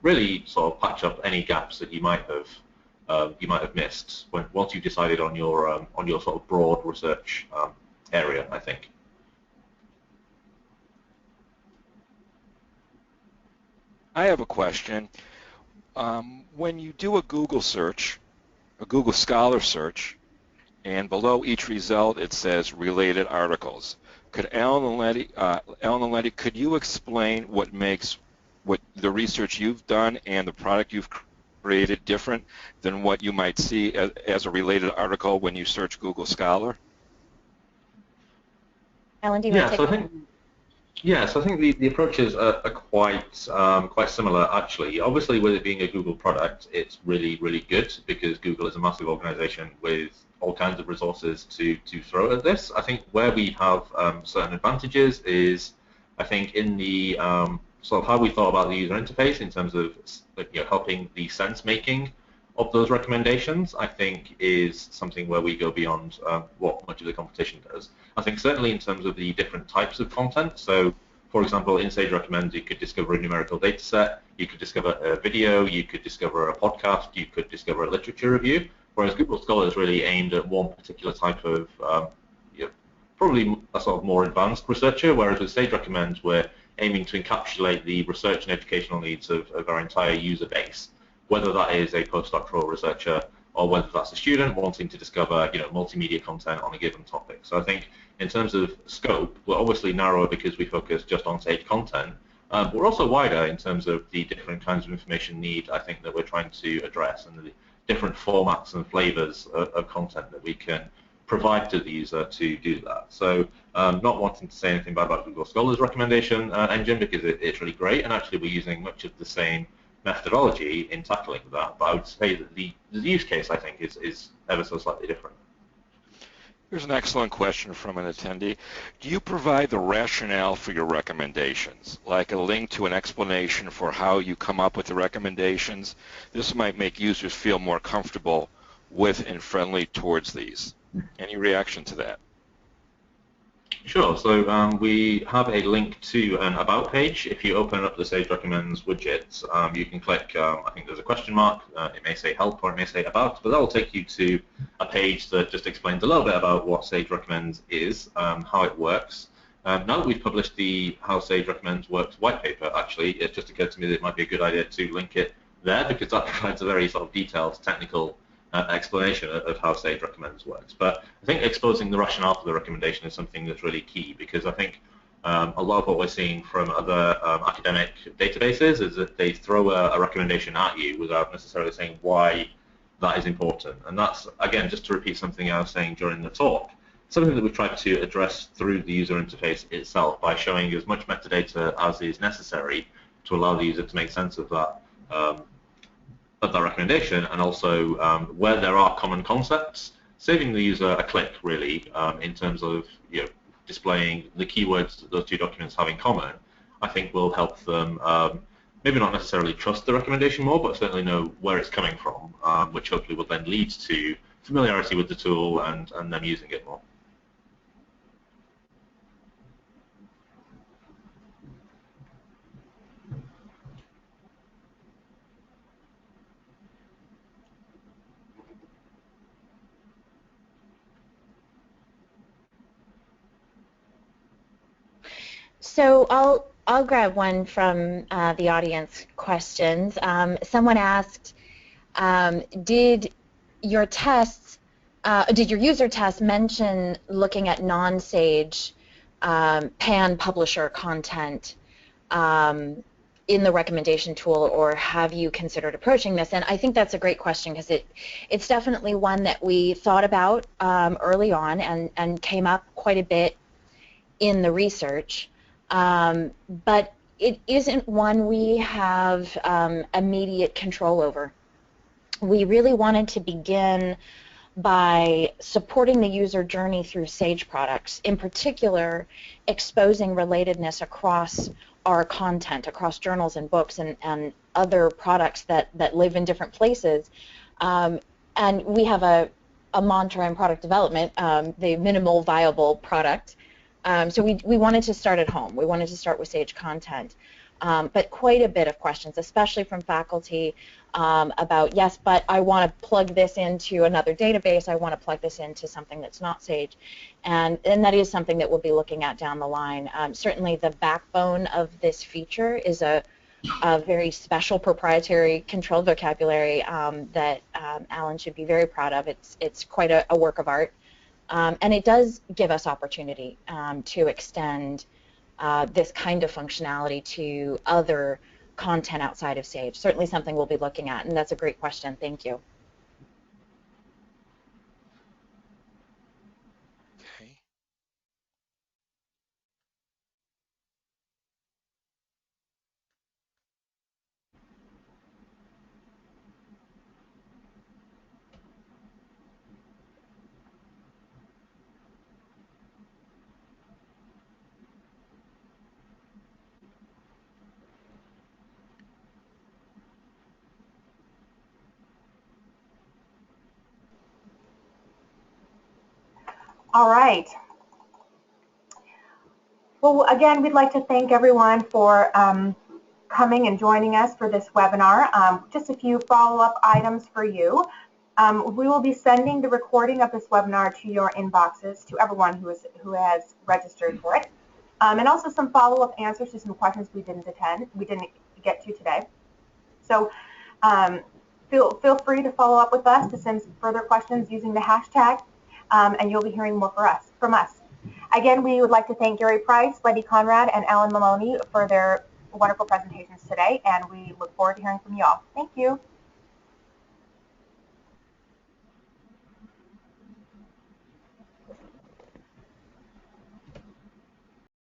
really sort of patch up any gaps that you might have missed once you've decided on your sort of broad research area, I think. I have a question. When you do a Google search, a Google Scholar search, and below each result it says related articles, could Alan and Lettie, could you explain what makes the research you've done and the product you've created different than what you might see as a related article when you search Google Scholar? Alan, do you want to take that? So I think the approaches are quite similar, actually. Obviously, with it being a Google product, it's really, really good because Google is a massive organization with all kinds of resources to throw at this. I think where we have certain advantages is, I think, in the sort of how we thought about the user interface in terms of helping the sense making of those recommendations, I think is something where we go beyond what much of the competition does. I think certainly in terms of the different types of content, so for example, in Sage Recommends, you could discover a numerical data set, you could discover a video, you could discover a podcast, you could discover a literature review, whereas Google Scholar is really aimed at one particular type of, probably a sort of more advanced researcher, whereas with Sage Recommends, we're aiming to encapsulate the research and educational needs of our entire user base, whether that is a postdoctoral researcher or whether that's a student wanting to discover multimedia content on a given topic. So I think in terms of scope, we're obviously narrower because we focus just on Sage content. We're also wider in terms of the different kinds of information need, I think, that we're trying to address and the different formats and flavors of content that we can provide to the user to do that. So not wanting to say anything bad about Google Scholar's recommendation engine because it's really great, and actually we're using much of the same methodology in tackling that, but I would say that the use case, I think, is ever so slightly different. Here's an excellent question from an attendee. Do you provide the rationale for your recommendations, like a link to an explanation for how you come up with the recommendations? This might make users feel more comfortable with and friendly towards these. Any reaction to that? Sure. So we have a link to an About page. If you open up the Sage Recommends widget, you can click, I think there's a question mark. It may say Help or it may say About, but that will take you to a page that just explains a little bit about what Sage Recommends is, how it works, Now that we've published the How Sage Recommends Works white paper, actually, it just occurred to me that it might be a good idea to link it there, because that provides a very sort of detailed technical explanation of how Sage Recommends works. But I think exposing the rationale for the recommendation is something that's really key, because I think a lot of what we're seeing from other academic databases is that they throw a recommendation at you without necessarily saying why that is important. And that's, again, just to repeat something I was saying during the talk, something that we've tried to address through the user interface itself by showing as much metadata as is necessary to allow the user to make sense of that recommendation, and also where there are common concepts, saving the user a click really in terms of displaying the keywords that those two documents have in common, I think will help them maybe not necessarily trust the recommendation more, but certainly know where it's coming from, which hopefully will then lead to familiarity with the tool and them using it more. So I'll grab one from the audience questions. Someone asked, did your user test mention looking at non-Sage pan publisher content in the recommendation tool, or have you considered approaching this? And I think that's a great question, because it's definitely one that we thought about early on and came up quite a bit in the research. But it isn't one we have immediate control over. We really wanted to begin by supporting the user journey through Sage products, in particular exposing relatedness across our content, across journals and books and other products that live in different places. And we have a mantra in product development, the minimal viable product. So we wanted to start at home. We wanted to start with Sage content. But quite a bit of questions, especially from faculty, about, yes, but I want to plug this into another database. I want to plug this into something that's not Sage. And that is something that we'll be looking at down the line. Certainly the backbone of this feature is a very special proprietary controlled vocabulary that Alan should be very proud of. It's quite a work of art. And it does give us opportunity to extend this kind of functionality to other content outside of Sage. Certainly something we'll be looking at, and that's a great question. Thank you. Okay. All right. Well, again, we'd like to thank everyone for coming and joining us for this webinar. Just a few follow-up items for you. We will be sending the recording of this webinar to your inboxes, to everyone who has registered for it, and also some follow-up answers to some questions we didn't get to today. So feel free to follow up with us to send further questions using the hashtag, and you'll be hearing more from us. Again, we would like to thank Gary Price, Lettie Conrad, and Alan Maloney for their wonderful presentations today, and we look forward to hearing from you all. Thank you.